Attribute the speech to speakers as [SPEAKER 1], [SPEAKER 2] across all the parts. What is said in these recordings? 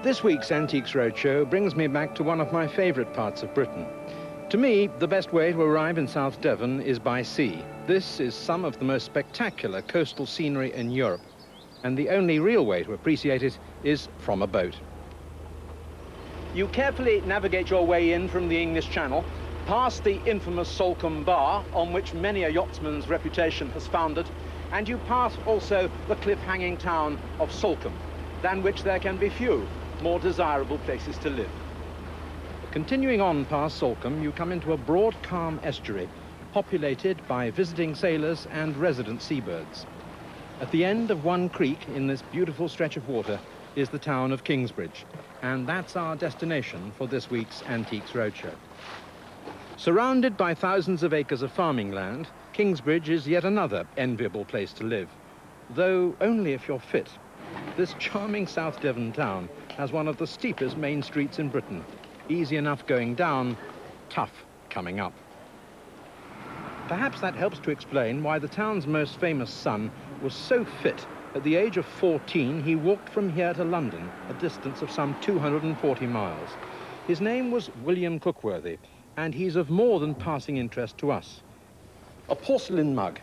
[SPEAKER 1] This week's Antiques Roadshow brings me back to one of my favourite parts of Britain. To me, the best way to arrive in South Devon is by sea. This is some of the most spectacular coastal scenery in Europe, and the only real way to appreciate it is from a boat. You carefully navigate your way in from the English Channel, past the infamous Salcombe Bar, on which many a yachtsman's reputation has foundered, and you pass also the cliff-hanging town of Salcombe, than which there can be few more desirable places to live. Continuing on past Salcombe, you come into a broad, calm estuary, populated by visiting sailors and resident seabirds. At the end of one creek in this beautiful stretch of water is the town of Kingsbridge, and that's our destination for this week's Antiques Roadshow. Surrounded by thousands of acres of farming land, Kingsbridge is yet another enviable place to live, though only if you're fit. This charming South Devon town has one of the steepest main streets in Britain. Easy enough going down, tough coming up. Perhaps that helps to explain why the town's most famous son was so fit. At the age of 14, he walked from here to London, a distance of some 240 miles. His name was William Cookworthy, and he's of more than passing interest to us. A porcelain mug.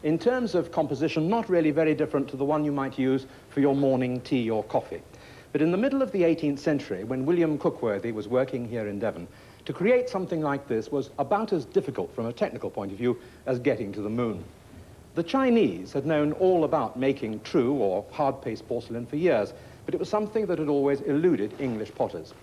[SPEAKER 1] In terms of composition, not really very different to the one you might use for your morning tea or coffee. But in the middle of the 18th century, when William Cookworthy was working here in Devon, to create something like this was about as difficult from a technical point of view as getting to the moon. The Chinese had known all about making true or hard-paste porcelain for years, but it was something that had always eluded English potters.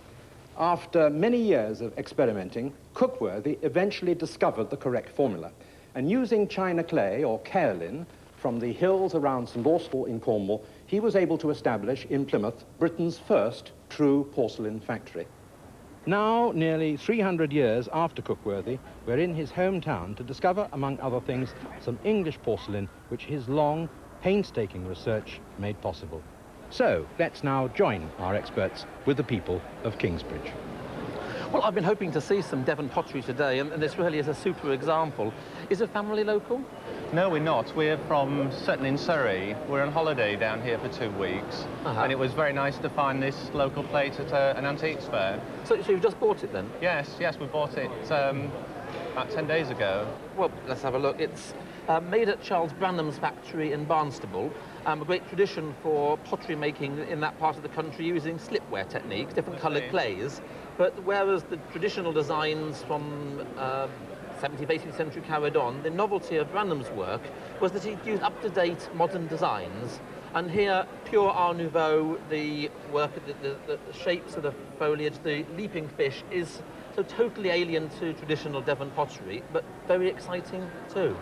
[SPEAKER 1] After many years of experimenting, Cookworthy eventually discovered the correct formula. And using China clay, or kaolin, from the hills around St Austell in Cornwall, he was able to establish in Plymouth Britain's first true porcelain factory. Now, nearly 300 years after Cookworthy, we're in his hometown to discover, among other things, some English porcelain which his long, painstaking research made possible. So, let's now join our experts with the people of Kingsbridge.
[SPEAKER 2] Well, I've been hoping to see some Devon pottery today, and this really is a super example. Is your family local?
[SPEAKER 3] No, we're not. We're from Sutton in Surrey. We're on holiday down here for 2 weeks, and it was very nice to find this local plate at an antiques fair.
[SPEAKER 2] So you've just bought it then?
[SPEAKER 3] Yes, we bought it about 10 days ago.
[SPEAKER 2] Well, let's have a look. It's made at Charles Branham's factory in Barnstaple. A great tradition for pottery making in that part of the country using slipware techniques, different coloured clays. But whereas the traditional designs from 17th, 18th century carried on, the novelty of Branham's work was that he used up-to-date modern designs. And here, pure Art Nouveau, the work, the shapes of the foliage, the leaping fish is so totally alien to traditional Devon pottery, but very exciting too.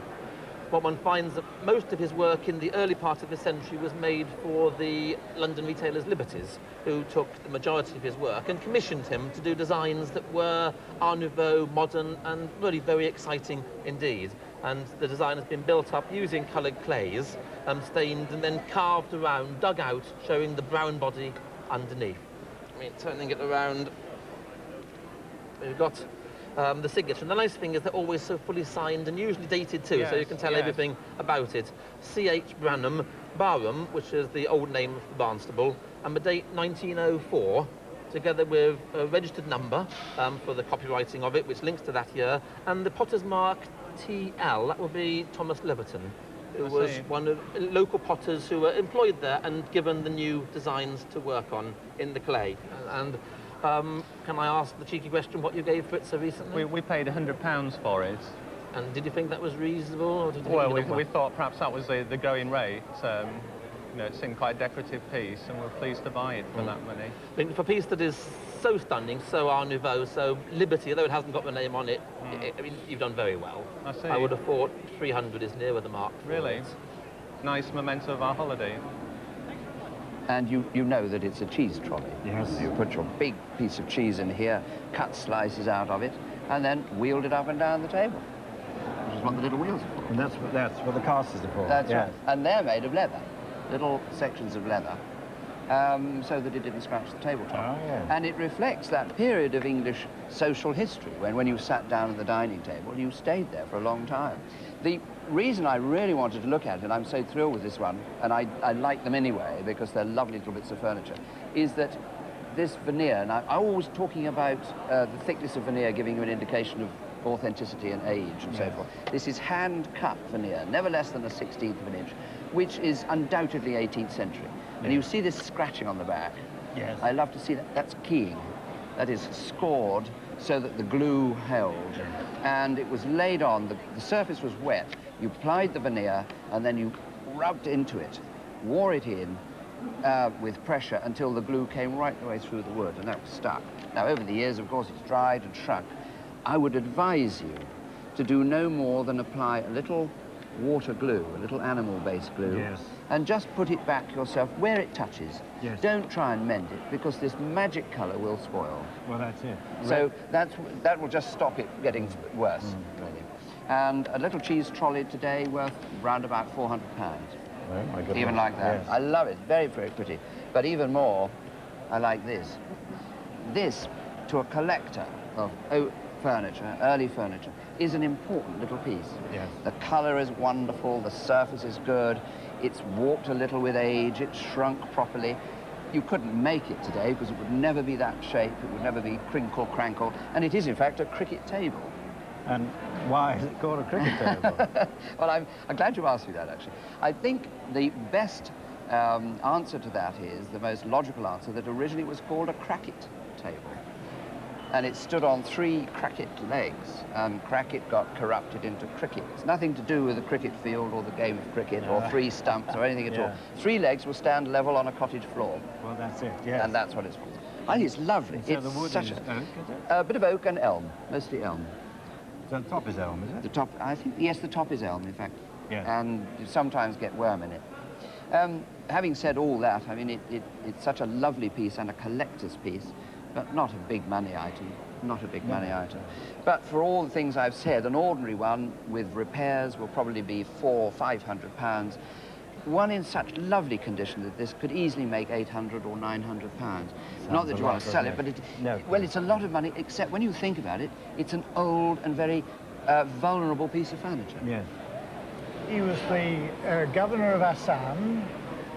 [SPEAKER 2] What one finds that most of his work in the early part of the century was made for the London retailers Liberties, who took the majority of his work and commissioned him to do designs that were Art Nouveau, modern, and really very exciting indeed. And the design has been built up using coloured clays, stained and then carved around, dug out, showing the brown body underneath. I mean, turning it around, we've got the signature. And the nice thing is they're always so fully signed and usually dated too, so you can tell everything about it. C.H. Branham, Barham, which is the old name of Barnstaple, and the date 1904, together with a registered number for the copywriting of it, which links to that year, and the potter's mark TL, that would be Thomas Leverton, who was one of local potters who were employed there and given the new designs to work on in the clay. And can I ask the cheeky question what you gave for it so recently?
[SPEAKER 3] We paid £100 for it.
[SPEAKER 2] And did you think that was reasonable? Or did you
[SPEAKER 3] well, we thought perhaps that was the going rate. You know, it seemed quite a decorative piece, and we're pleased to buy it for that money.
[SPEAKER 2] I mean, for a piece that is so stunning, so Art Nouveau, so Liberty, although it hasn't got the name on it, I mean, you've done very well.
[SPEAKER 3] I see.
[SPEAKER 2] I would have thought 300 is nearer the mark.
[SPEAKER 3] Really? Nice memento of our holiday.
[SPEAKER 4] And you know that it's a cheese trolley.
[SPEAKER 5] Yes.
[SPEAKER 4] You put your big piece of cheese in here, cut slices out of it, and then wheeled it up and down the table, which is what the little wheels are for.
[SPEAKER 5] And that's what the casters are for.
[SPEAKER 4] That's right. And they're made of leather, little sections of leather, so that it didn't scratch the tabletop.
[SPEAKER 5] Oh, yeah.
[SPEAKER 4] And it reflects that period of English social history, when you sat down at the dining table, you stayed there for a long time. The reason I really wanted to look at it, and I'm so thrilled with this one, and I like them anyway because they're lovely little bits of furniture, is that this veneer, and I'm always talking about the thickness of veneer giving you an indication of authenticity and age and so forth. This is hand-cut veneer, never less than a 16th of an inch, which is undoubtedly 18th century. And you see this scratching on the back.
[SPEAKER 5] Yes.
[SPEAKER 4] I love to see that. That's keying. That is scored so that the glue held. And it was laid on, the surface was wet. You applied the veneer and then you rubbed into it, wore it in with pressure until the glue came right the way through the wood, and that was stuck. Now, over the years, of course, it's dried and shrunk. I would advise you to do no more than apply a little water glue, a little animal-based glue,
[SPEAKER 5] Yes.
[SPEAKER 4] and just put it back yourself where it touches.
[SPEAKER 5] Yes.
[SPEAKER 4] Don't try and mend it, because this magic colour will spoil.
[SPEAKER 5] Well, that's it.
[SPEAKER 4] So that will just stop it getting worse, really. And a little cheese trolley today worth round about £400.
[SPEAKER 5] Oh, my goodness.
[SPEAKER 4] Even like that.
[SPEAKER 5] Yes.
[SPEAKER 4] I love it, very, very pretty. But even more, I like this. This, to a collector of oak furniture, early furniture, is an important little piece.
[SPEAKER 5] Yes.
[SPEAKER 4] The colour is wonderful, the surface is good, it's warped a little with age, it's shrunk properly. You couldn't make it today because it would never be that shape, it would never be crinkle, crankle, and it is in fact a cricket table.
[SPEAKER 5] And why is it called a cricket table?
[SPEAKER 4] Well, I'm glad you asked me that, actually. I think the best answer to that is, the most logical answer, that originally it was called a cracket table. And it stood on 3 cracket legs, and cracket got corrupted into cricket. It's nothing to do with the cricket field or the game of cricket or 3 stumps or anything at all. 3 legs will stand level on a cottage floor.
[SPEAKER 5] Well, that's it, yes.
[SPEAKER 4] And that's what it's for. I think it's lovely.
[SPEAKER 5] So
[SPEAKER 4] it's
[SPEAKER 5] the wood
[SPEAKER 4] such
[SPEAKER 5] is oak, is it?
[SPEAKER 4] a bit of oak and elm, mostly elm.
[SPEAKER 5] So the top is elm, is it?
[SPEAKER 4] The top, I think, yes, the top is elm, in fact.
[SPEAKER 5] Yes.
[SPEAKER 4] And you sometimes get worm in it. Having said all that, I mean, it's such a lovely piece and a collector's piece, but not a big money item, not a big money item. But for all the things I've said, an ordinary one with repairs will probably be £400 or £500. One in such lovely condition that this could easily make £800 or £900. Not that you want to sell it, but well, it's a lot of money, except when you think about it, it's an old and very vulnerable piece of furniture.
[SPEAKER 5] Yes.
[SPEAKER 6] He was the governor of Assam,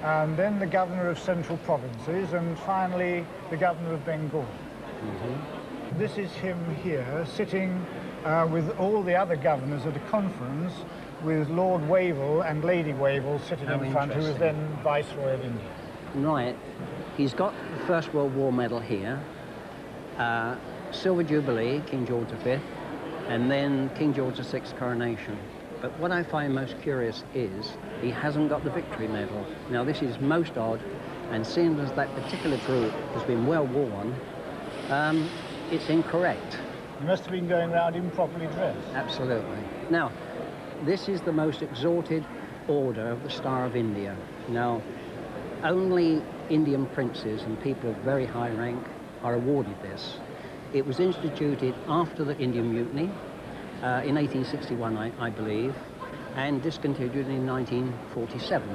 [SPEAKER 6] and then the governor of Central Provinces, and finally the governor of Bengal. This is him here, sitting with all the other governors at a conference, with Lord Wavell and Lady Wavell sitting in front, who was then Viceroy of India.
[SPEAKER 7] Right. He's got the First World War medal here, Silver Jubilee, King George V, and then King George VI's coronation. But what I find most curious is he hasn't got the Victory Medal. Now, this is most odd, and seeing as that particular group has been well worn, it's incorrect.
[SPEAKER 6] He must have been going around improperly dressed.
[SPEAKER 7] Absolutely. Now, this is the most exalted order of the Star of India. Now, only Indian princes and people of very high rank are awarded this. It was instituted after the Indian Mutiny in 1861, I believe, and discontinued in 1947.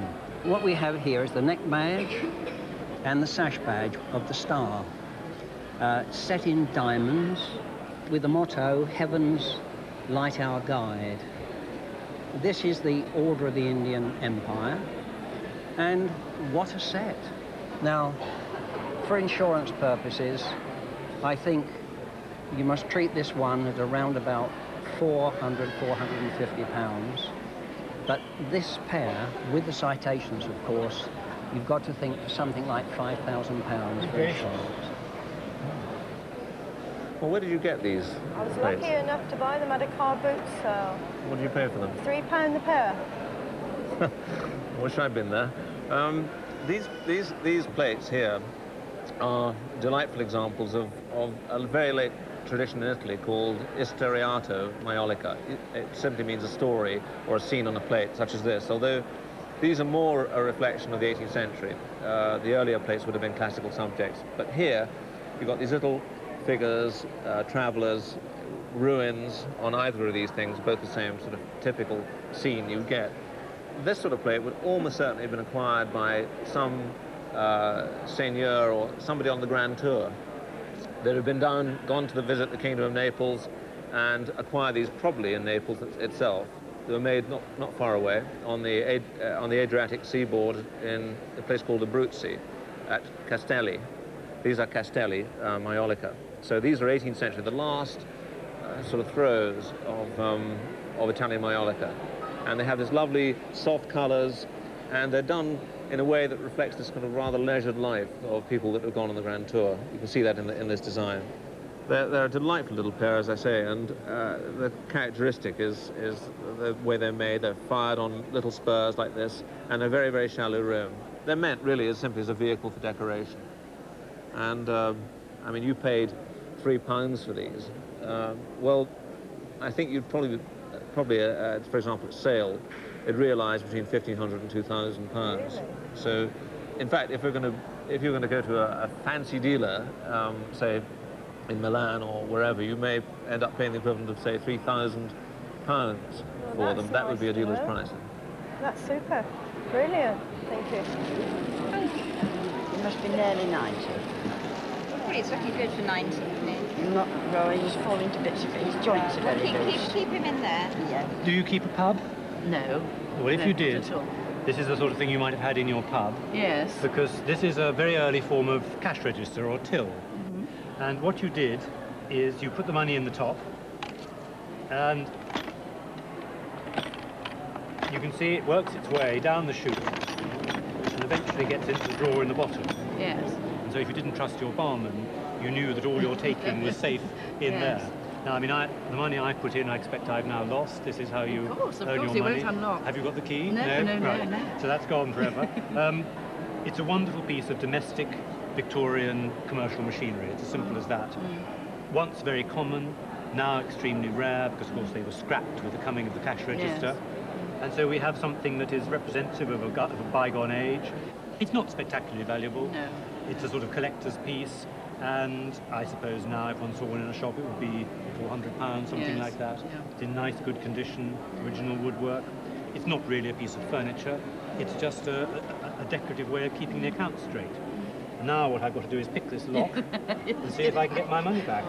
[SPEAKER 7] What we have here is the neck badge and the sash badge of the Star, set in diamonds with the motto, "Heavens, light our guide." This is the Order of the Indian Empire, and what a set. Now, for insurance purposes, I think you must treat this one at around about £450. But this pair, with the citations, of course, you've got to think something like £5,000 for insurance.
[SPEAKER 3] Well, where did you get these
[SPEAKER 8] I was
[SPEAKER 3] plates?
[SPEAKER 8] lucky enough to buy them at a car boot sale.
[SPEAKER 3] What did you pay for them?
[SPEAKER 8] £3 the pair.
[SPEAKER 3] I wish I'd been there. These plates here are delightful examples of a very late tradition in Italy called istoriato maiolica. It simply means a story or a scene on a plate, such as this. Although these are more a reflection of the 18th century. The earlier plates would have been classical subjects. But here, you've got these little figures, travellers, ruins on either of these things, both the same sort of typical scene you get. This sort of plate would almost certainly have been acquired by some seigneur or somebody on the Grand Tour. They'd have been gone to visit the Kingdom of Naples and acquire these probably in Naples itself. They were made not far away on the Adriatic seaboard in a place called Abruzzi at Castelli. These are castelli, maiolica. So these are 18th century, the last sort of throes of Italian maiolica. And they have this lovely soft colours, and they're done in a way that reflects this kind of rather leisured life of people that have gone on the Grand Tour. You can see that in this design. They're a delightful little pair, as I say, and the characteristic is the way they're made. They're fired on little spurs like this, and a very, very shallow rim. They're meant really as simply as a vehicle for decoration. And, I mean, you paid £3 for these. Well, I think you'd probably for example, at sale, it realised between £1,500 and £2,000.
[SPEAKER 8] Really?
[SPEAKER 3] So, in fact, if you're going to go to a fancy dealer, say in Milan or wherever, you may end up paying the equivalent of, say, £3,000 for them. That would be a dealer's price.
[SPEAKER 8] That's super. Brilliant. Thank you.
[SPEAKER 9] It must be nearly 90.
[SPEAKER 10] Well, it's looking good for 90, isn't it?
[SPEAKER 9] Not well, he's falling to bits of it. His joints are very loose.
[SPEAKER 10] Keep him in there.
[SPEAKER 9] Yeah.
[SPEAKER 11] Do you keep a pub?
[SPEAKER 9] No.
[SPEAKER 11] Well, if
[SPEAKER 9] No,
[SPEAKER 11] you
[SPEAKER 9] not
[SPEAKER 11] did,
[SPEAKER 9] at all.
[SPEAKER 11] this is the sort of thing you might have had in your pub.
[SPEAKER 9] Yes.
[SPEAKER 11] Because this is a very early form of cash register or till. And what you did is you put the money in the top, and you can see it works its way down the chute and eventually gets into the drawer in the bottom.
[SPEAKER 9] Yes.
[SPEAKER 11] And so if you didn't trust your barman, you knew that all your taking was safe in there. Now, I mean, the money I put in, I expect I've now lost. This is how you earn your money. Have you got the key?
[SPEAKER 9] No.
[SPEAKER 11] So that's gone forever. It's a wonderful piece of domestic Victorian commercial machinery. It's as simple as that. Once very common, now extremely rare, because of course they were scrapped with the coming of the cash register. Yes. And so we have something that is representative of a bygone age. It's not spectacularly valuable.
[SPEAKER 9] No.
[SPEAKER 11] It's a sort of collector's piece, and I suppose now if one saw one in a shop it would be £400, something like that.
[SPEAKER 9] Yeah.
[SPEAKER 11] It's in nice, good condition, original woodwork. It's not really a piece of furniture. It's just a decorative way of keeping the accounts straight. Now what I've got to do is pick this lock and see if I can get my money back.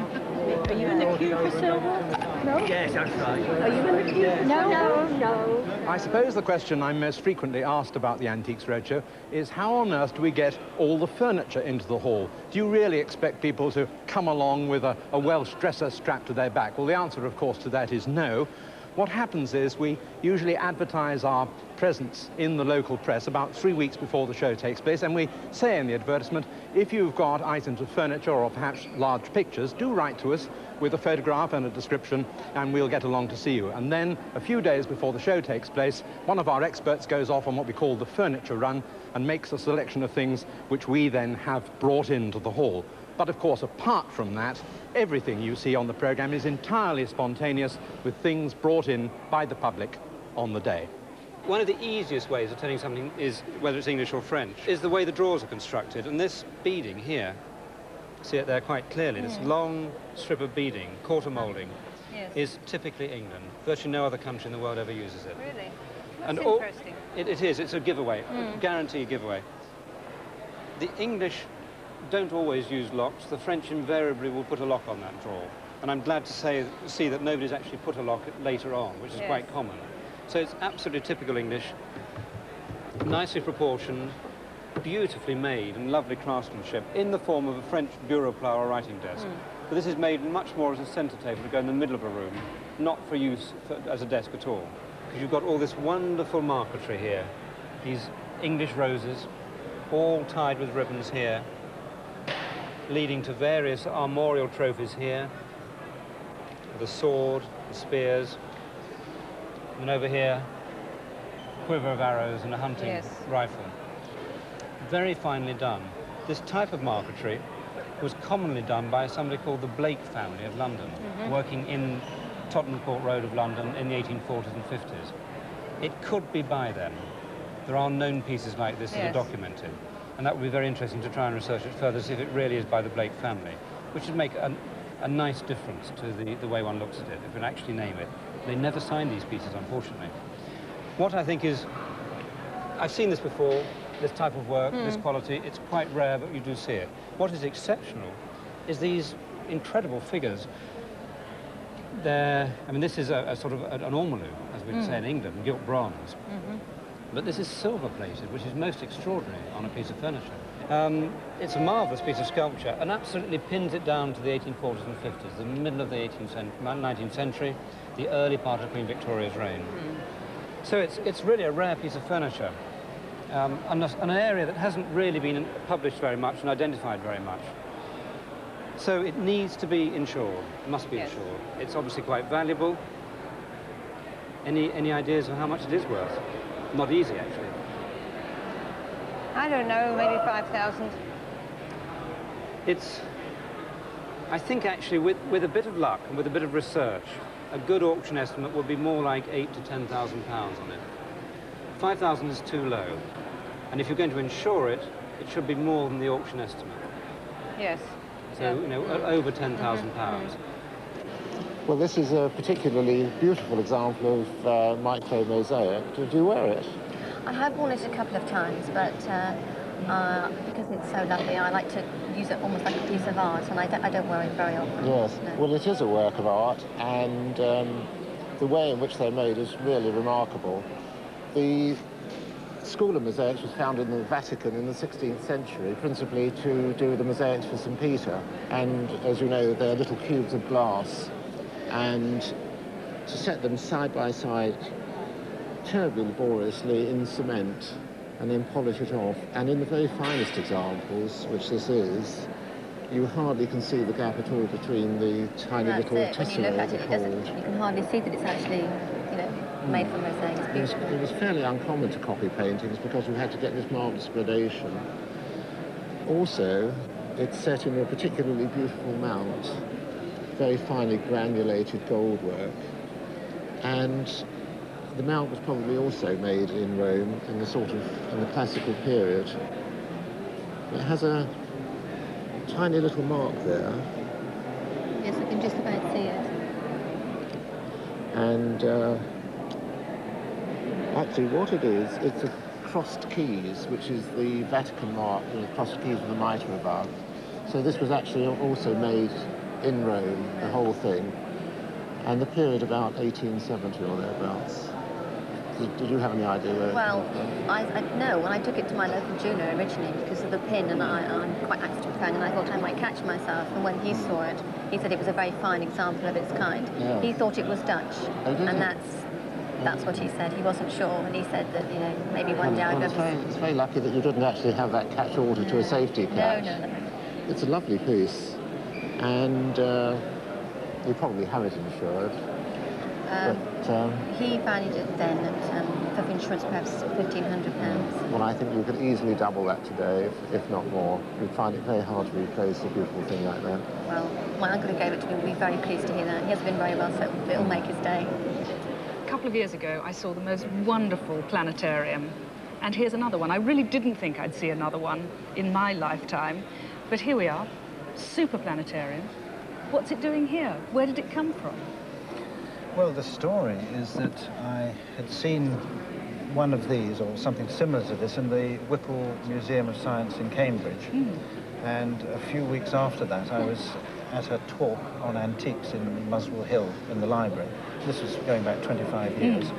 [SPEAKER 8] Are you in the queue for silver? No?
[SPEAKER 11] Yes, that's right.
[SPEAKER 8] Are you in the queue? No.
[SPEAKER 1] I suppose the question I'm most frequently asked about the Antiques Roadshow is how on earth do we get all the furniture into the hall? Do you really expect people to come along with a Welsh dresser strapped to their back? Well, the answer, of course, to that is no. What happens is we usually advertise our presence in the local press about 3 weeks before the show takes place, and we say in the advertisement, if you've got items of furniture or perhaps large pictures, do write to us with a photograph and a description, and we'll get along to see you. And then, a few days before the show takes place, one of our experts goes off on what we call the furniture run and makes a selection of things which we then have brought into the hall. But of course, apart from that, everything you see on the programme is entirely spontaneous, with things brought in by the public on the day.
[SPEAKER 12] One of the easiest ways of telling something is, whether it's English or French, is the way the drawers are constructed. And this beading here, see it there quite clearly, this long strip of beading, quarter moulding, is typically England. Virtually no other country in the world ever uses it.
[SPEAKER 8] Really?
[SPEAKER 12] And
[SPEAKER 8] That's interesting.
[SPEAKER 12] It is, it's a giveaway, a guaranteed giveaway. The English don't always use locks. The French invariably will put a lock on that drawer. And I'm glad to see that nobody's actually put a lock later on, which is quite common. So it's absolutely typical English, nicely proportioned, beautifully made and lovely craftsmanship in the form of a French bureau plat or writing desk. But this is made much more as a centre table to go in the middle of a room, not for use as a desk at all. Because you've got all this wonderful marquetry here, these English roses, all tied with ribbons here, leading to various armorial trophies here, the sword, the spears, and over here, quiver of arrows and a hunting rifle. Very finely done. This type of marquetry was commonly done by somebody called the Blake family of London, working in Tottenham Court Road of London in the 1840s and 50s. It could be by them. There are known pieces like this that are documented. And that would be very interesting to try and research it further, see if it really is by the Blake family, which would make a nice difference to the way one looks at it, if we actually name it. They never signed these pieces, unfortunately. What I think is, I've seen this before, this type of work, this quality. It's quite rare, but you do see it. What is exceptional is these incredible figures. I mean, this is a sort of an ormolu, as we'd say in England, gilt bronze. but this is silver-plated, which is most extraordinary on a piece of furniture. It's a marvellous piece of sculpture and absolutely pins it down to the 1840s and 50s, the middle of the 19th century, the early part of Queen Victoria's reign. So it's really a rare piece of furniture, and an area that hasn't really been published very much and identified very much. So it needs to be insured, must be insured. It's obviously quite valuable. Any ideas of how much it is worth? Not easy, actually.
[SPEAKER 8] I don't know, maybe 5,000.
[SPEAKER 12] I think actually with a bit of luck and with a bit of research, a good auction estimate would be more like £8,000 to £10,000 on it. 5,000 is too low. And if you're going to insure it, it should be more than the auction estimate.
[SPEAKER 8] Yes.
[SPEAKER 12] So, you know, over £10,000.
[SPEAKER 13] Well, this is a particularly beautiful example of micro mosaic. Did you wear it?
[SPEAKER 14] I have worn it a couple of times, but because it's so lovely, I like to use it almost like a piece of art, and I don't wear it very often.
[SPEAKER 13] Yes.
[SPEAKER 14] No.
[SPEAKER 13] Well, it is a work of art, and the way in which they're made is really remarkable. The School of Mosaics was founded in the Vatican in the 16th century, principally to do the mosaics for St. Peter. And as you know, they're little cubes of glass, and to set them side by side terribly laboriously in cement and then polish it off. And in the very finest examples, which this is, you hardly can see the gap at all between the tiny little tesserae.
[SPEAKER 14] When you look at it, you can hardly see that it's actually, you know, made from mosaic. It's beautiful.
[SPEAKER 13] It was fairly uncommon to copy paintings because you had to get this marvellous gradation. Also, it's set in a particularly beautiful mount, very finely granulated gold work, and the mount was probably also made in Rome in the classical period. It has a tiny little mark there.
[SPEAKER 14] Yes, I can just about see it.
[SPEAKER 13] And actually what it is, it's a crossed keys, which is the Vatican mark, the crossed keys with the mitre above. So this was actually also made in Rome, the whole thing, and the period about 1870 or thereabouts. Did you have any idea where?
[SPEAKER 14] Well, no, when I took it to my local jeweller originally because of the pin, and I'm quite active fan, and I thought I might catch myself, and when he saw it, he said it was a very fine example of its kind.
[SPEAKER 13] Yeah.
[SPEAKER 14] He thought it was Dutch, and that's what he said. He wasn't sure, and he said that, you know, maybe one day I'd go.
[SPEAKER 13] It's very lucky that you didn't actually have that catch-order to a safety catch.
[SPEAKER 14] No.
[SPEAKER 13] It's a lovely piece, and you probably have it insured.
[SPEAKER 14] He valued it then at, for insurance, perhaps £1,500.
[SPEAKER 13] Well, I think you could easily double that today, if not more. You'd find it very hard to replace a beautiful thing like that.
[SPEAKER 14] Well, my uncle who gave it to me will be very pleased to hear that. He has been very well, so it'll make his day.
[SPEAKER 15] A couple of years ago, I saw the most wonderful planetarium. And here's another one. I really didn't think I'd see another one in my lifetime. But here we are, super planetarium. What's it doing here? Where did it come from?
[SPEAKER 5] Well, the story is that I had seen one of these, or something similar to this, in the Whipple Museum of Science in Cambridge. And a few weeks after that, I was at a talk on antiques in Muswell Hill in the library. This was going back 25 years.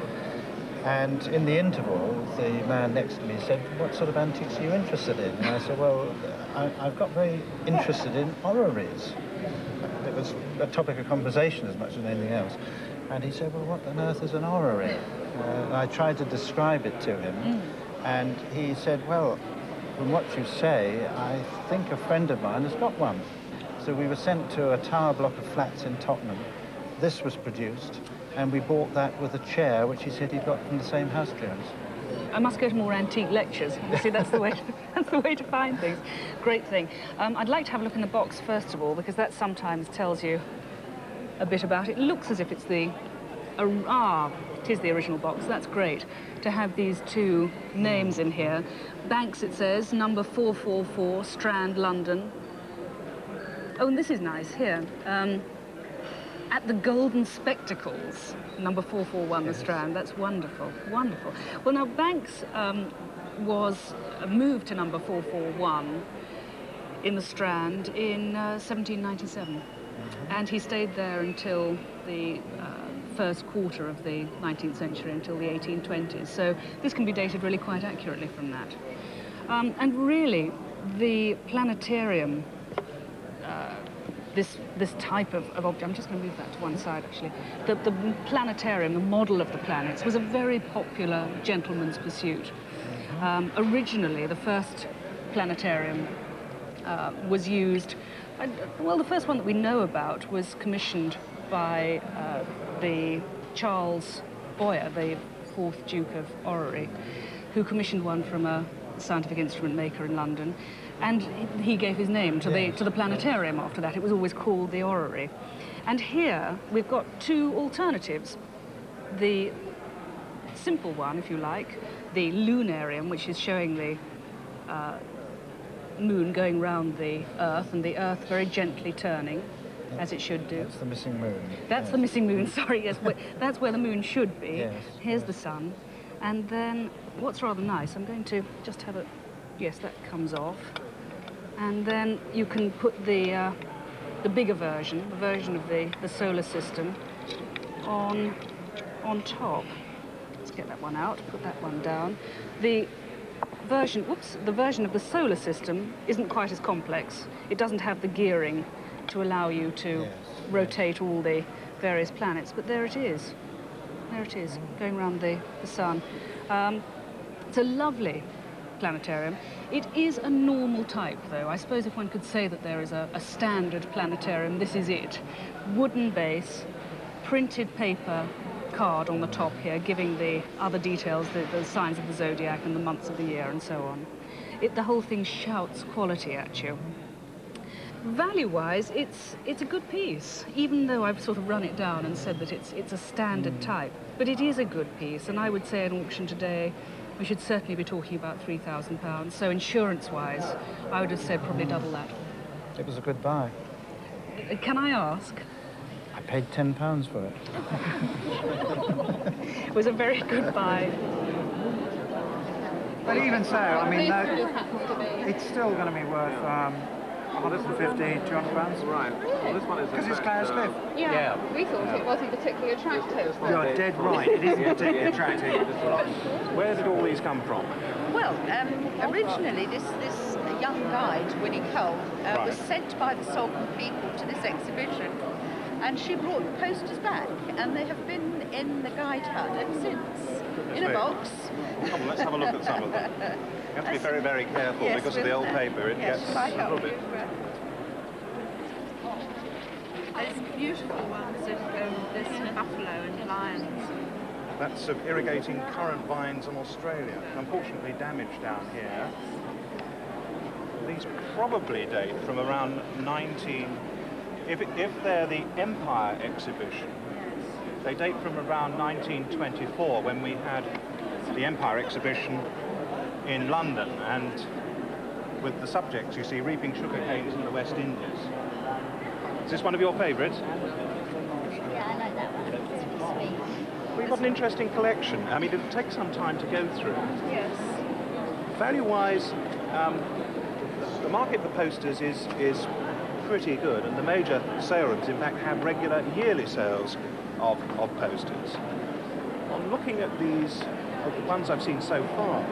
[SPEAKER 5] And in the interval, the man next to me said, "What sort of antiques are you interested in?" And I said, "Well, I've got very interested in orreries." It was a topic of conversation as much as anything else. And he said, "Well, what on earth is an orrery?" I tried to describe it to him, and he said, "Well, from what you say, I think a friend of mine has got one." So we were sent to a tower block of flats in Tottenham. This was produced, and we bought that with a chair, which he said he'd got from the same house clearance.
[SPEAKER 15] I must go to more antique lectures. You see, that's the way. That's the way to find things. Great thing. I'd like to have a look in the box first of all, because that sometimes tells you a bit about it. It looks as if it's it is the original box. That's great to have these two names in here. Banks, it says, number 444, Strand, London. Oh, and this is nice here. At the Golden Spectacles, number 441, the Strand. That's wonderful, wonderful. Well, now, Banks was moved to number 441 in the Strand in 1797. And he stayed there until the first quarter of the 19th century until the 1820s. So this can be dated really quite accurately from that. And really, the planetarium, this type of object, I'm just going to move that to one side actually, the planetarium, the model of the planets, was a very popular gentleman's pursuit. Originally, the first planetarium was used, well, the first one that we know about was commissioned by the Charles Boyer, the 4th Duke of Orrery, who commissioned one from a scientific instrument maker in London, and he gave his name to the planetarium after that. It was always called the Orrery. And here we've got two alternatives. The simple one, if you like, the lunarium, which is showing the moon going round the Earth, and the Earth very gently turning, as it should do.
[SPEAKER 5] That's the missing moon.
[SPEAKER 15] That's the missing moon, sorry, yes. That's where the moon should be.
[SPEAKER 5] Yes.
[SPEAKER 15] Here's the sun. And then, what's rather nice, I'm going to just have a... Yes, that comes off. And then you can put the bigger version, the version of the solar system, on top. Let's get that one out, put that one down. The version of the solar system isn't quite as complex. It doesn't have the gearing to allow you to rotate all the various planets, but there it is. There it is, going around the sun. It's a lovely planetarium. It is a normal type, though. I suppose if one could say that there is a standard planetarium, this is it. Wooden base, printed paper card on the top here, giving the other details, the signs of the zodiac and the months of the year and so on. The whole thing shouts quality at you. Value-wise, it's a good piece, even though I've sort of run it down and said that it's a standard type. But it is a good piece, and I would say at auction today, we should certainly be talking about £3,000. So insurance-wise, I would have said probably double that.
[SPEAKER 5] It was a good buy.
[SPEAKER 15] Can I ask?
[SPEAKER 5] I paid £10 for it.
[SPEAKER 15] It was a very good buy.
[SPEAKER 16] But even so, I mean, it's still going to be worth 150, 200 pounds. Right. Well, this one is because it's Clare's Cliff.
[SPEAKER 10] Yeah. We thought it wasn't particularly attractive.
[SPEAKER 16] You're dead right. It isn't particularly attractive. Where did all these come from?
[SPEAKER 17] Well, originally this young guide, Winnie Cole, was sent by the Salcombe people to this exhibition, and she brought the posters back, and they have been in the guide hut ever since, in a box.
[SPEAKER 16] Come on, let's have a look at some of them. You have to be very, very careful because of the old paper. It gets a little bit.
[SPEAKER 10] There's beautiful ones of this buffalo and lions.
[SPEAKER 16] That's of irrigating currant vines in Australia. Unfortunately damaged down here. These probably date from around 19... If they're the Empire exhibition, they date from around 1924 when we had the Empire exhibition in London, and with the subjects, you see, reaping sugar canes in the West Indies. Is this one of your favourites?
[SPEAKER 14] Yeah, I like that one. It's really sweet.
[SPEAKER 16] We've got an interesting collection. I mean, it'll take some time to go through.
[SPEAKER 14] Yes.
[SPEAKER 16] Value-wise, the market for posters is pretty good, and the major sale rooms, in fact, have regular yearly sales of posters. On looking at these, of the ones I've seen so far,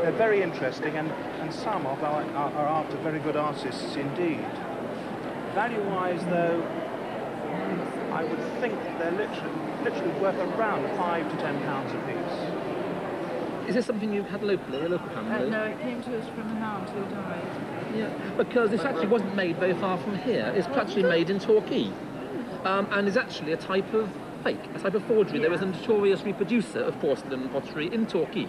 [SPEAKER 16] they're very interesting, and some are after very good artists indeed. Value-wise, though, I would think they're literally worth around £5 to £10 a piece.
[SPEAKER 2] Is this something you've had locally, a local family?
[SPEAKER 10] No, it came to us from an aunt who died.
[SPEAKER 2] Yeah, because this actually wasn't made very far from here. It's actually made in Torquay, and is actually a type of fake, a type of forgery. Yeah. There was a notorious reproducer of porcelain pottery in Torquay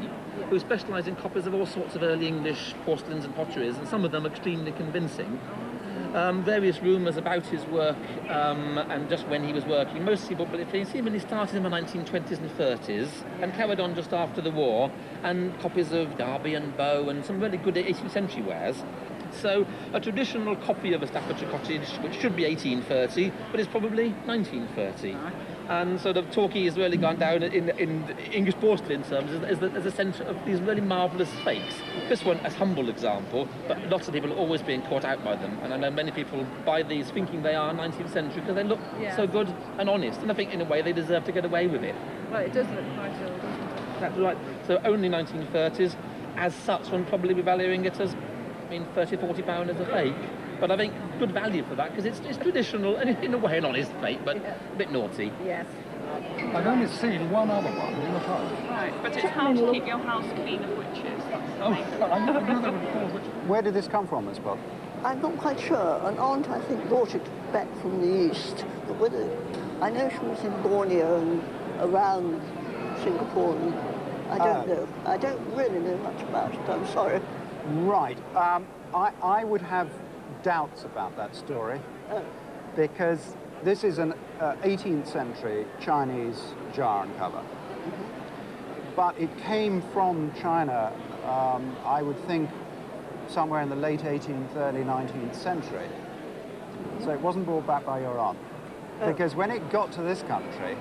[SPEAKER 2] who specialised in copies of all sorts of early English porcelains and potteries, and some of them extremely convincing. Various rumours about his work and just when he was working, mostly, but it seemingly started in the 1920s and 30s and carried on just after the war, and copies of Derby and Bow and some really good 18th century wares. So a traditional copy of a Staffordshire cottage, which should be 1830, but is probably 1930. And sort of Torquay has really gone down in English porcelain terms as a centre of these really marvellous fakes. This one, a humble example, but lots of people are always being caught out by them. And I know many people buy these thinking they are 19th century because they look so good and honest. And I think in a way they deserve to get away with it.
[SPEAKER 10] Well, it does look quite old, doesn't it?
[SPEAKER 2] That's right. So only 1930s. As such, one probably be valuing it as, £30, £40 as a fake. But I think good value for that because it's traditional and in a way an honest fake, but a bit naughty.
[SPEAKER 10] Yes.
[SPEAKER 18] I've only seen one other one in the past.
[SPEAKER 10] Right, but it's how to keep your house clean of witches.
[SPEAKER 18] I never knew they were called witches.
[SPEAKER 12] Where did this come from, Miss Bott?
[SPEAKER 19] I'm not quite sure. An aunt, I think, brought it back from the east. But whether I know she was in Borneo and around Singapore, and I don't know. I don't really know much about it. I'm sorry.
[SPEAKER 12] Right. I would have doubts about that story because this is an 18th century Chinese jar and cover. But it came from China, I would think, somewhere in the late 18th, early 19th century. So it wasn't brought back by your aunt. Because when it got to this country,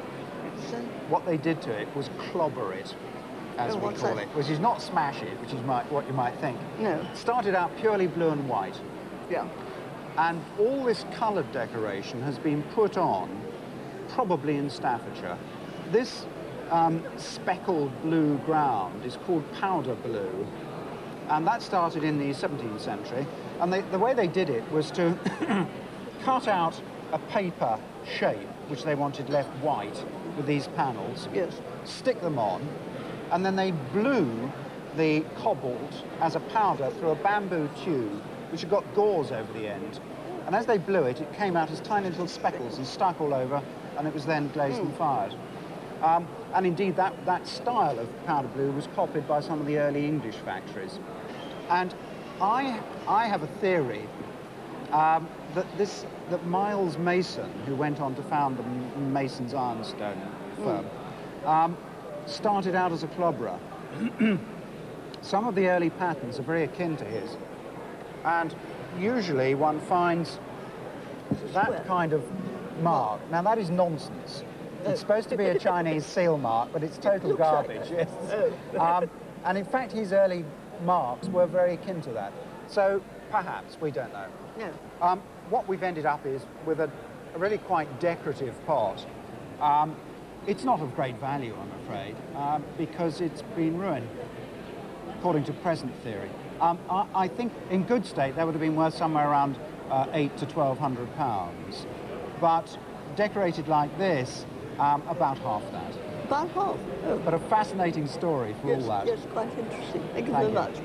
[SPEAKER 12] what they did to it was clobber it, as we call it, which is not smash it, which is what you might think.
[SPEAKER 19] No.
[SPEAKER 12] It started out purely blue and white.
[SPEAKER 19] Yeah.
[SPEAKER 12] And all this coloured decoration has been put on, probably in Staffordshire. This speckled blue ground is called powder blue, and that started in the 17th century. And the way they did it was to cut out a paper shape, which they wanted left white, with these panels, stick them on, and then they blew the cobalt as a powder through a bamboo tube, which had got gauze over the end. And as they blew it, it came out as tiny little speckles and stuck all over, and it was then glazed and fired. And indeed, that style of powder blue was copied by some of the early English factories. And I have a theory that Miles Mason, who went on to found the Mason's Ironstone firm, started out as a clobberer. Some of the early patterns are very akin to his. And usually one finds that kind of mark. Now, that is nonsense. It's supposed to be a Chinese seal mark, but it's total garbage, yes. And in fact, his early marks were very akin to that. So, perhaps, we don't know.
[SPEAKER 19] No.
[SPEAKER 12] What we've ended up is with a really quite decorative pot. It's not of great value, I'm afraid, because it's been ruined, according to present theory. I think in good state that would have been worth somewhere around £800 to £1,200, but decorated like this, about half that.
[SPEAKER 19] About half? Oh.
[SPEAKER 12] But a fascinating story for all that.
[SPEAKER 19] Yes, quite interesting. Thank you very much.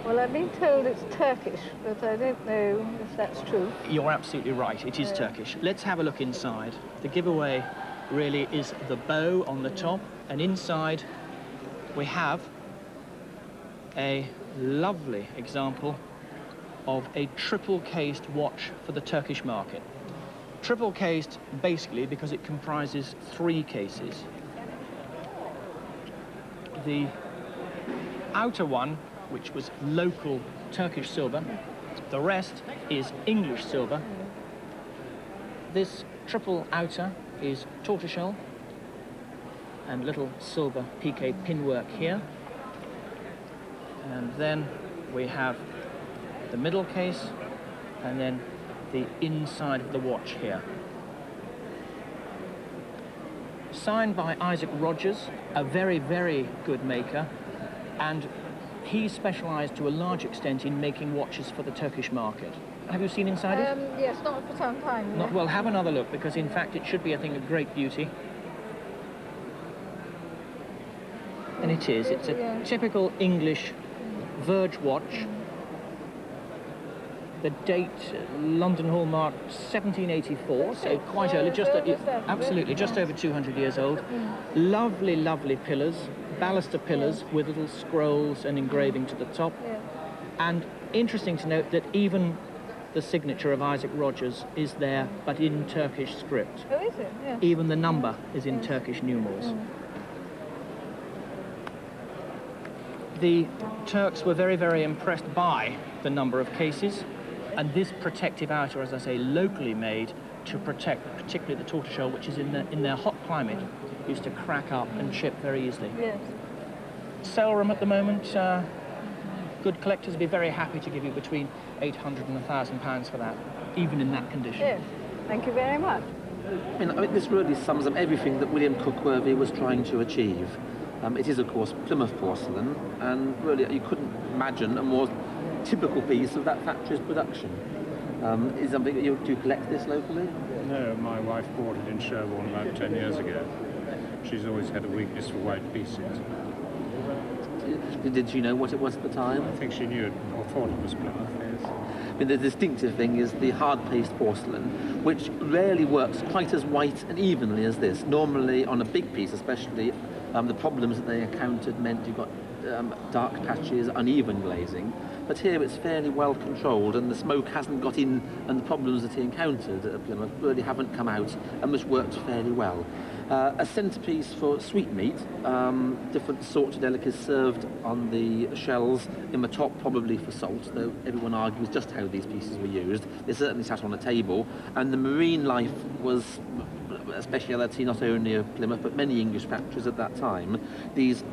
[SPEAKER 10] Well, I've been told it's Turkish, but I don't know if that's true.
[SPEAKER 20] You're absolutely right, it is Turkish. Let's have a look inside. The giveaway really is the bow on the top, and inside we have a lovely example of a triple-cased watch for the Turkish market. Triple-cased basically because it comprises 3 cases. The outer one, which was local Turkish silver, the rest is English silver. This triple outer is tortoiseshell and little silver piqué pinwork here. And then we have the middle case and then the inside of the watch here. Signed by Isaac Rogers, a very, very good maker, and he specialised to a large extent in making watches for the Turkish market. Have you seen inside it?
[SPEAKER 10] Yes, not for some time.
[SPEAKER 20] Not, well, have another look, because in fact it should be a thing of great beauty. And it is. It's a typical English verge watch. The date, London hallmark, 1784, so quite early, absolutely, just over 200 years old. Lovely, lovely pillars, baluster pillars with little scrolls and engraving to the top. And interesting to note that even the signature of Isaac Rogers is there, but in Turkish script.
[SPEAKER 10] Oh, is it? Yeah.
[SPEAKER 20] Even the number is in Turkish numerals. The Turks were very, very impressed by the number of cases, and this protective outer, as I say, locally made, to protect, particularly the tortoiseshell, which is in their hot climate, used to crack up and chip very easily.
[SPEAKER 15] Yes.
[SPEAKER 20] Sale room at the moment, good collectors would be very happy to give you between £800 and £1,000 for that, even in that condition.
[SPEAKER 15] Yes. Thank you very much.
[SPEAKER 2] I mean, this really sums up everything that William Cookworthy was trying to achieve. It is, of course, Plymouth porcelain, and really you couldn't imagine a more typical piece of that factory's production. Is something that you do collect this locally?
[SPEAKER 21] No, my wife bought it in Sherborne about 10 years ago. She's always had a weakness for white pieces.
[SPEAKER 2] Did she know what it was at the time?
[SPEAKER 21] I think she knew it, or thought it was Plymouth, yes.
[SPEAKER 2] I mean, the distinctive thing is the hard-paste porcelain, which rarely works quite as white and evenly as this. Normally, on a big piece especially, the problems that they encountered meant you got dark patches, uneven glazing. But here it's fairly well controlled, and the smoke hasn't got in, and the problems that he encountered really haven't come out, and this worked fairly well. A centrepiece for sweetmeat, different sorts of delicacies served on the shells, in the top probably for salt, though everyone argues just how these pieces were used. They certainly sat on a table, and the marine life was a speciality not only of Plymouth but many English factories at that time. These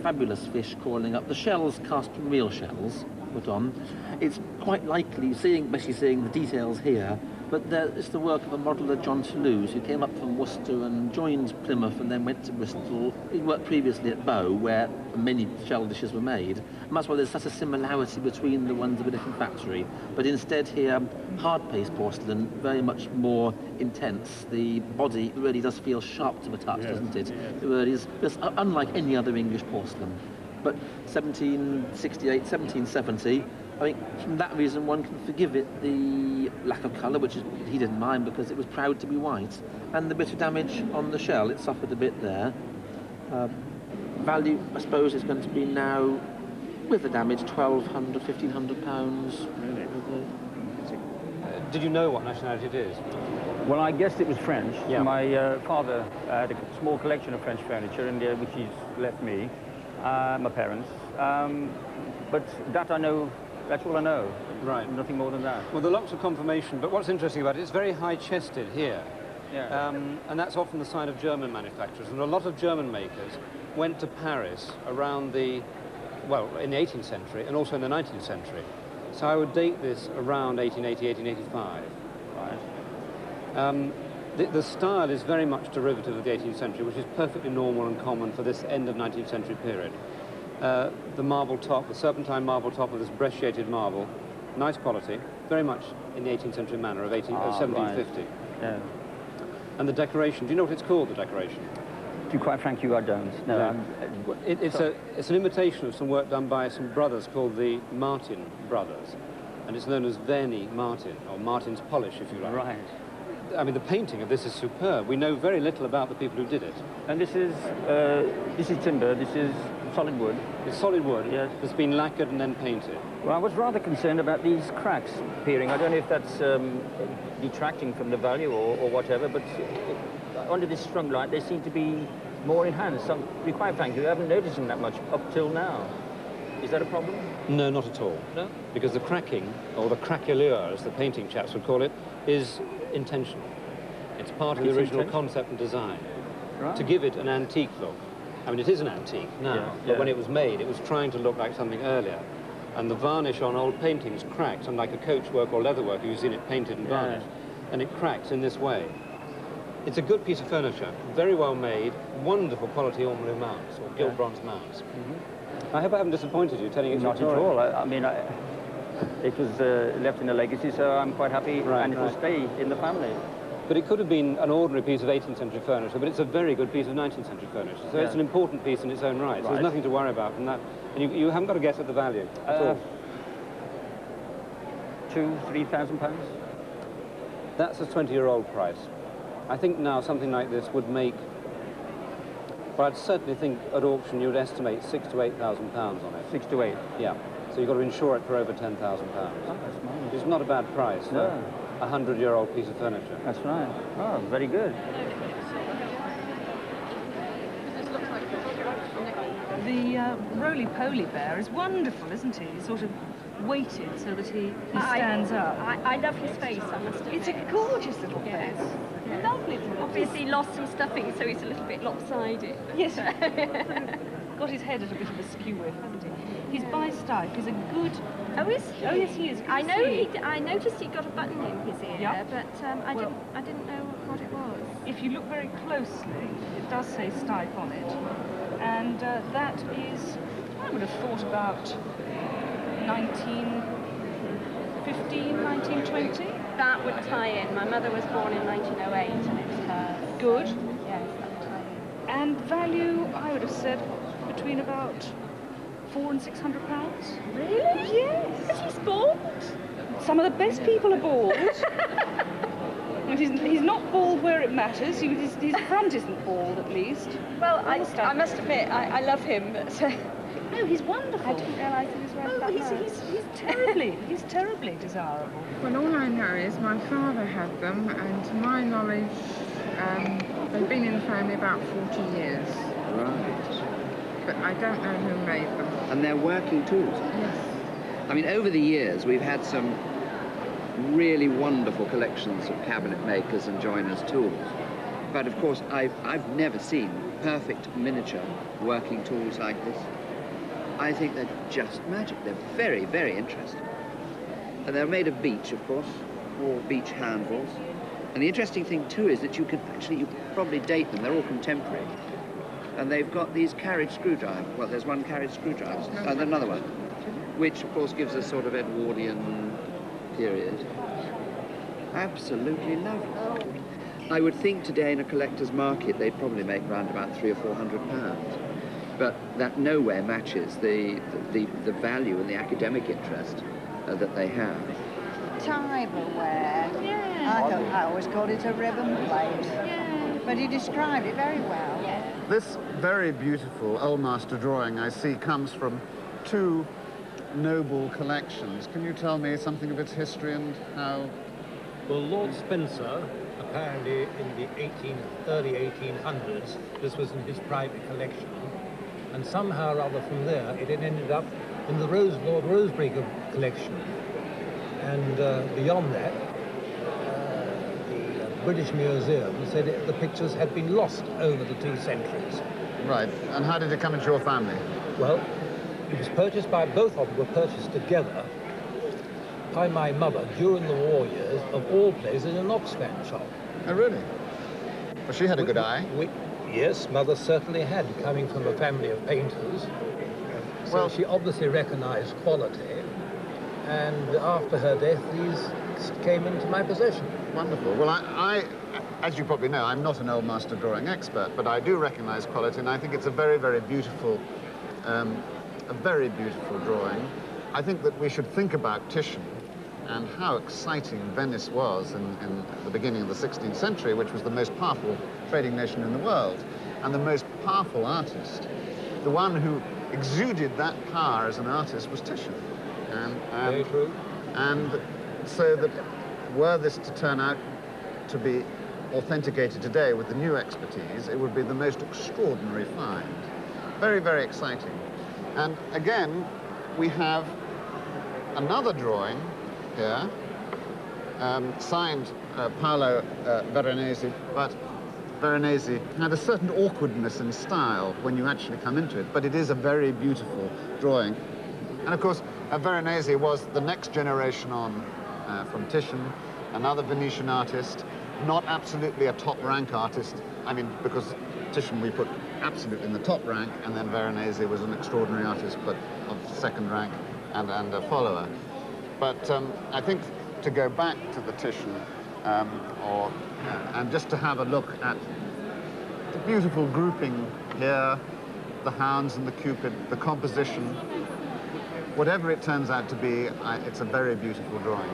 [SPEAKER 2] fabulous fish calling up, the shells cast from real shells put on. It's quite likely, especially seeing the details here, but it's the work of a modeller, John Toulouse, who came up from Worcester and joined Plymouth and then went to Bristol. He worked previously at Bow, where many shell dishes were made. And that's why there's such a similarity between the ones of a different factory. But instead here, hard-paste porcelain, very much more intense. The body really does feel sharp to the touch, doesn't it? It really is, just unlike any other English porcelain. But 1768, 1770, I think from that reason one can forgive it the lack of colour, which he didn't mind because it was proud to be white, and the bit of damage on the shell, it suffered a bit there. Value, I suppose, is going to be now, with the damage, £1,200, £1,500.
[SPEAKER 21] Really?
[SPEAKER 12] Did you know what nationality it is?
[SPEAKER 22] Well, I guessed it was French.
[SPEAKER 12] Yeah.
[SPEAKER 22] My father had a small collection of French furniture, and which he's left me, my parents. But that I know. That's all I know.
[SPEAKER 12] Right.
[SPEAKER 22] Nothing more than that.
[SPEAKER 12] Well, the lots of confirmation, but what's interesting about it, it's very high-chested here.
[SPEAKER 22] Yeah.
[SPEAKER 12] And that's often the sign of German manufacturers. And a lot of German makers went to Paris around in the 18th century and also in the 19th century. So I would date this around 1880, 1885. Right. The style is very much derivative of the 18th century, which is perfectly normal and common for this end of 19th century period. The marble top, the serpentine marble top of this brecciated marble, nice quality, very much in the 18th century manner of 1750.
[SPEAKER 22] Right. Yeah.
[SPEAKER 12] And the decoration, do you know what it's called, the decoration?
[SPEAKER 22] To be quite frank, I don't. No.
[SPEAKER 12] It's an imitation of some work done by some brothers called the Martin brothers, and it's known as Verni Martin, or Martin's polish, if you like.
[SPEAKER 22] Right.
[SPEAKER 12] I mean, the painting of this is superb. We know very little about the people who did it.
[SPEAKER 22] And this is timber, this is solid wood.
[SPEAKER 12] It's solid wood,
[SPEAKER 22] yes.
[SPEAKER 12] It's been lacquered and then painted.
[SPEAKER 22] Well, I was rather concerned about these cracks appearing. I don't know if that's detracting from the value or whatever, but under this strung light, they seem to be more enhanced. To be quite frank, I haven't noticed them that much up till now. Is that a problem?
[SPEAKER 12] No, not at all.
[SPEAKER 22] No?
[SPEAKER 12] Because the cracking, or the craquelure, as the painting chaps would call it, is intentional. It's part of the original concept and design.
[SPEAKER 22] Right.
[SPEAKER 12] To give it an antique look. I mean, it is an antique now, but when it was made, it was trying to look like something earlier. And the varnish on old paintings cracked, unlike a coachwork or leatherwork, you've seen it painted and varnished. And it cracks in this way. It's a good piece of furniture, very well made, wonderful quality ormolu mounts, or gilt bronze mounts. Mm-hmm. I hope I haven't disappointed you telling it.
[SPEAKER 22] Not at all. I mean, it was left in a legacy, so I'm quite happy, and it will stay in the family.
[SPEAKER 12] But it could have been an ordinary piece of 18th century furniture, but it's a very good piece of 19th century furniture. So it's an important piece in its own right. So there's nothing to worry about from that. And you haven't got to guess at the value at all.
[SPEAKER 22] £2,000-3,000?
[SPEAKER 12] That's a 20-year-old price. I think now something like this would make, well, I'd certainly think at auction you would estimate £6,000 to £8,000 on it.
[SPEAKER 22] 6 to 8?
[SPEAKER 12] Yeah. So you've got to insure it for over £10,000.
[SPEAKER 22] Oh, that's nice.
[SPEAKER 12] It's not a bad price for a 100-year-old piece of furniture.
[SPEAKER 22] That's right. Oh, very good.
[SPEAKER 15] The Roly-Polar Bear is wonderful, isn't he? He's sort of weighted so that he stands up.
[SPEAKER 4] I love his face, I must admit.
[SPEAKER 15] It's a gorgeous little
[SPEAKER 4] Yes.
[SPEAKER 15] face.
[SPEAKER 4] Yes.
[SPEAKER 15] Lovely little
[SPEAKER 4] Obviously lost some stuffing, so he's a little bit lopsided.
[SPEAKER 15] Yes. Got his head at a bit of a skew with, hasn't he? His bi-stipe is a good...
[SPEAKER 4] Oh, is he?
[SPEAKER 15] Oh, yes, he is.
[SPEAKER 4] I know I noticed he got a button in his ear,
[SPEAKER 15] Yeah.
[SPEAKER 4] but I didn't know what it was.
[SPEAKER 15] If you look very closely, it does say stipe on it. And that is, I would have thought about 1915, 1920.
[SPEAKER 4] That would tie in. My mother was born in 1908, and it's her.
[SPEAKER 15] Good.
[SPEAKER 4] Yes, that would tie in.
[SPEAKER 15] And value, I would have said, between about £400 and £600.
[SPEAKER 4] Really?
[SPEAKER 15] Yes.
[SPEAKER 4] Because he's bald?
[SPEAKER 15] Some of the best people are bald. And he's not bald where it matters. His front isn't bald, at least.
[SPEAKER 4] Well, I must admit, I love him, but...
[SPEAKER 15] No, he's wonderful.
[SPEAKER 4] I didn't realise he was worth that much.
[SPEAKER 15] He's terribly desirable.
[SPEAKER 10] Well, all I know is my father had them, and to my knowledge, they've been in the family about 40 years.
[SPEAKER 6] Right.
[SPEAKER 10] But I don't know who made them.
[SPEAKER 6] And they're working tools.
[SPEAKER 10] Yes.
[SPEAKER 6] I mean, over the years, we've had some really wonderful collections of cabinet makers and joiners' tools. But of course, I've never seen perfect miniature working tools like this. I think they're just magic. They're very, very interesting. And they're made of beech, of course, or beech handles. And the interesting thing, too, is that you could probably date them. They're all contemporary. And they've got these carriage screwdrivers. Well, there's one carriage screwdriver, and another one, which, of course, gives us sort of Edwardian period. Absolutely lovely. I would think today in a collector's market they'd probably make around about £300 or £400, but that nowhere matches the value and the academic interest that they have.
[SPEAKER 17] Tableware.
[SPEAKER 4] Yeah.
[SPEAKER 17] I always called it a ribbon plate.
[SPEAKER 4] Yeah.
[SPEAKER 17] But he described it very well.
[SPEAKER 4] Yeah.
[SPEAKER 5] This very beautiful Old Master drawing I see comes from two noble collections. Can you tell me something of its history and how?
[SPEAKER 23] Well, Lord Spencer, apparently in the early 1800s, this was in his private collection, and somehow or other from there it had ended up in the Lord Rosebery collection. And beyond that, the British Museum said the pictures had been lost over the 2 centuries.
[SPEAKER 5] Right, and how did it come into your family?
[SPEAKER 23] Well, it was purchased by, both of them were purchased together by my mother during the war years, of all places, in an Oxfam shop.
[SPEAKER 5] Oh, really? Well, she had a good eye.
[SPEAKER 23] Yes, Mother certainly had, coming from a family of painters. So well, she obviously recognized quality, and after her death, these came into my possession.
[SPEAKER 5] Wonderful. Well, I as you probably know, I'm not an Old Master drawing expert, but I do recognize quality, and I think it's a very, very beautiful, drawing. I think that we should think about Titian and how exciting Venice was in the beginning of the 16th century, which was the most powerful trading nation in the world, and the most powerful artist. The one who exuded that power as an artist was Titian.
[SPEAKER 23] Very true.
[SPEAKER 5] And so that were this to turn out to be authenticated today with the new expertise, it would be the most extraordinary find. Very, very exciting. And again, we have another drawing here, signed Paolo Veronese, but Veronese had a certain awkwardness in style when you actually come into it, but it is a very beautiful drawing. And of course, Veronese was the next generation on from Titian, another Venetian artist, not absolutely a top-rank artist. I mean, because Titian we put absolutely in the top rank, and then Veronese was an extraordinary artist, but of second rank and a follower. But I think to go back to the Titian, and just to have a look at the beautiful grouping here, the hounds and the cupid, the composition, whatever it turns out to be, it's a very beautiful drawing.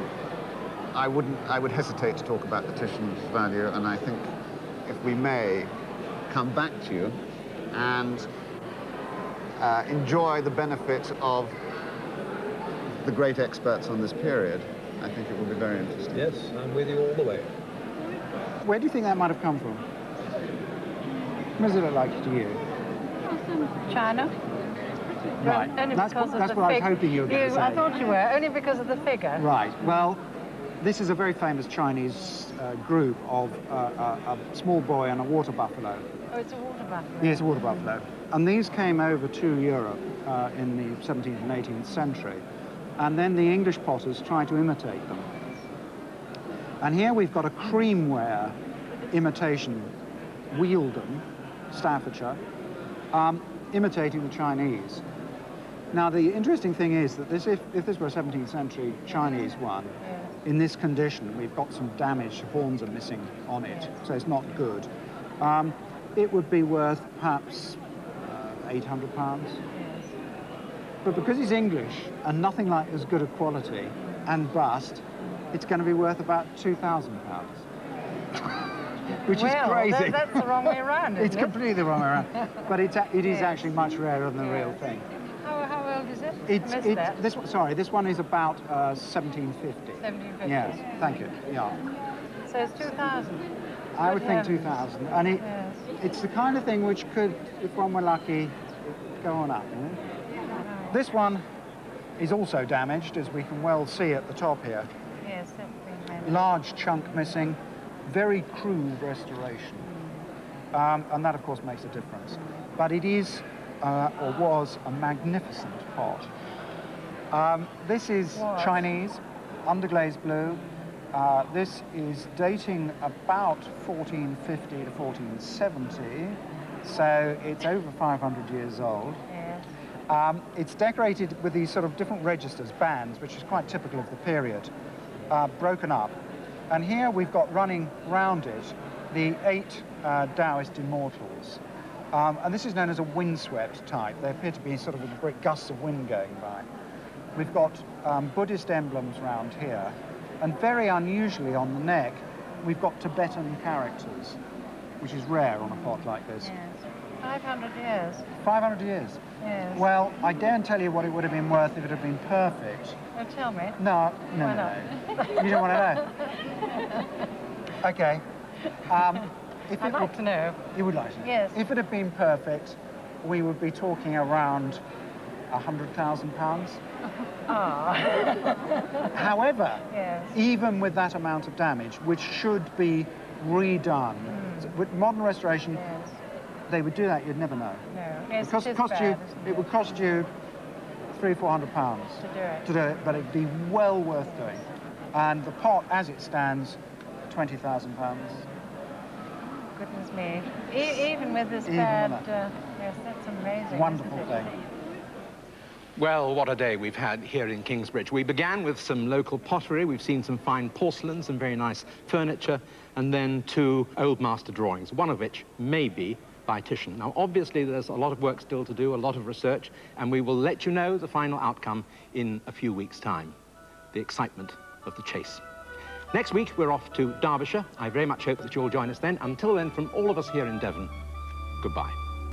[SPEAKER 5] I would hesitate to talk about the Titian's value, and I think if we may come back to you and enjoy the benefit of the great experts on this period, I think it will be very interesting.
[SPEAKER 23] Yes, I'm with you all the way.
[SPEAKER 24] Where do you think that might have come from? What does it look like to you?
[SPEAKER 8] China.
[SPEAKER 24] Right.
[SPEAKER 15] Only
[SPEAKER 24] That's
[SPEAKER 15] because
[SPEAKER 24] what,
[SPEAKER 15] of
[SPEAKER 24] that's
[SPEAKER 15] the
[SPEAKER 24] what I was
[SPEAKER 15] fig-
[SPEAKER 24] hoping you were going to say.
[SPEAKER 15] I thought you were, only because of the figure.
[SPEAKER 24] Right. Well, this is a very famous Chinese group of a small boy and a water buffalo.
[SPEAKER 15] Oh, it's a water buffalo.
[SPEAKER 24] Yes, a water buffalo. And these came over to Europe in the 17th and 18th century. And then the English potters tried to imitate them. And here we've got a creamware imitation, Wealdon, Staffordshire, imitating the Chinese. Now, the interesting thing is that this, if this were a 17th century Chinese one, in this condition, we've got some damaged horns are missing on it, so it's not good. It would be worth perhaps £800. But because it's English and nothing like as good a quality and bust, it's going to be worth about £2,000. Which is crazy.
[SPEAKER 15] That's the wrong way around, isn't
[SPEAKER 24] It's completely the wrong way around. But it is actually much rarer than the real thing.
[SPEAKER 15] How old is it?
[SPEAKER 24] This one is about 1750.
[SPEAKER 15] 1750.
[SPEAKER 24] Yes, thank you. Yeah.
[SPEAKER 15] So it's 2,000.
[SPEAKER 24] I would think 2,000. And it's the kind of thing which could, if one were lucky, go on up. This one is also damaged, as we can well see at the top here.
[SPEAKER 15] Yes, definitely.
[SPEAKER 24] Large chunk missing, very crude restoration. And that, of course, makes a difference. But it is, or was, a magnificent pot. This is Chinese, Underglaze blue. This is dating about 1450 to 1470, so it's over 500 years old.
[SPEAKER 15] Yes.
[SPEAKER 24] It's decorated with these sort of different registers, bands, which is quite typical of the period, broken up. And here we've got running round it the 8 Taoist Immortals. And this is known as a windswept type. They appear to be sort of great gusts of wind going by. We've got Buddhist emblems round here. And very unusually on the neck, we've got Tibetan characters, which is rare on a pot like this.
[SPEAKER 15] Yes. 500 years.
[SPEAKER 24] 500 years?
[SPEAKER 15] Yes.
[SPEAKER 24] Well, I daren't tell you what it would have been worth if it had been perfect.
[SPEAKER 15] Well, tell me.
[SPEAKER 24] No.
[SPEAKER 15] Why not?
[SPEAKER 24] You don't want to know? Okay.
[SPEAKER 15] I'd like to know.
[SPEAKER 24] You would like to know?
[SPEAKER 15] Yes.
[SPEAKER 24] If it had been perfect, we would be talking around £100,000. However, even with that amount of damage, which should be redone, with modern restoration, they would do that, you'd never know.
[SPEAKER 15] No. Yes,
[SPEAKER 24] It would cost you £300–400
[SPEAKER 15] to do it.
[SPEAKER 24] But it'd be well worth doing. And the pot, as it stands, £20,000.
[SPEAKER 15] Goodness me. Even with this bad, yes, that's amazing.
[SPEAKER 24] Wonderful thing.
[SPEAKER 1] Well, what a day we've had here in Kingsbridge. We began with some local pottery. We've seen some fine porcelain, some very nice furniture, and then 2 old master drawings, one of which may be by Titian. Now, obviously, there's a lot of work still to do, a lot of research, and we will let you know the final outcome in a few weeks' time. The excitement of the chase. Next week, we're off to Derbyshire. I very much hope that you'll join us then. Until then, from all of us here in Devon, goodbye.